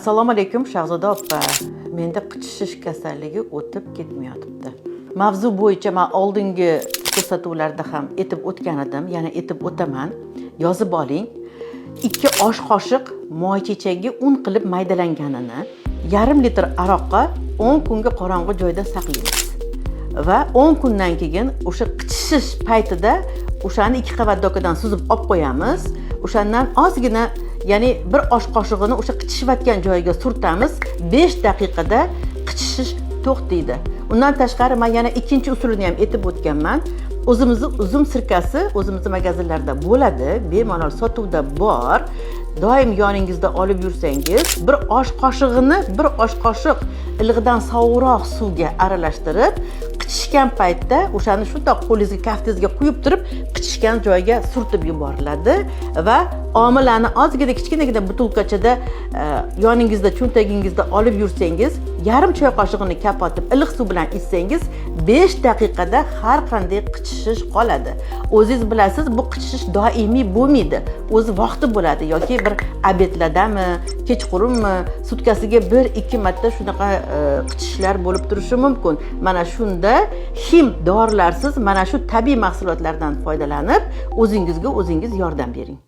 Assalomu alaykum Shahzoda opa. Menda qichishish kasalligi o'tib ketmayapti. Mavzu bo'yicha men oldingi ko'rsatuvlarda ham aytib o'tgan edim, yana aytib o'taman. Yozib oling. 2 osh qoshiq moy chechagi un qilib maydalanganini yarim litr aroqqa 10 kunga qorong'i joyda saqlaymiz. Va 10 kundan keyin o'sha qichishish paytida o'shani 2 qavat dokadan suzib olib qo'yamiz. O'shandan ozgina, ya'ni bir osh qoshig'ini o'sha qichishayotgan joyiga surtamiz. 5 daqiqada qichishish to'xtaydi. Undan tashqari men yana ikkinchi usulini ham aytib o'tganman. O'zimizning uzum sirkasi o'zimizning magazinlarda bo'ladi, bemalol sotuvda bor. Doim yoningizda olib yursangiz, bir osh qoshig'ini bir osh qoshiq ilig'idan sovuqroq suvga aralashtirib, qichishgan paytda o'shani shundoq qo'lingizga, kaftingizga quyib turib, qichishgan joyga surtib yuboriladi va omilani ozgina kichkinagina butilkachada yoningizda, cho'ntagingizda olib yursangiz, yarim choy qoshig'ini kapotib iliq suv bilan ichsangiz, 5 daqiqada har qanday qichishish qoladi. O'zingiz bilasiz, bu qichishish doimiy bo'lmaydi. O'zi vaqti bo'ladi yoki bir obedlardami, kechqurunmi, sutkasiga 1-2 marta shunaqa qichishishlar bo'lib turishi mumkin. Mana shunda him dorilarsiz mana shu tabiiy mahsulotlardan foydalanib, o'zingizga o'zingiz yordam bering.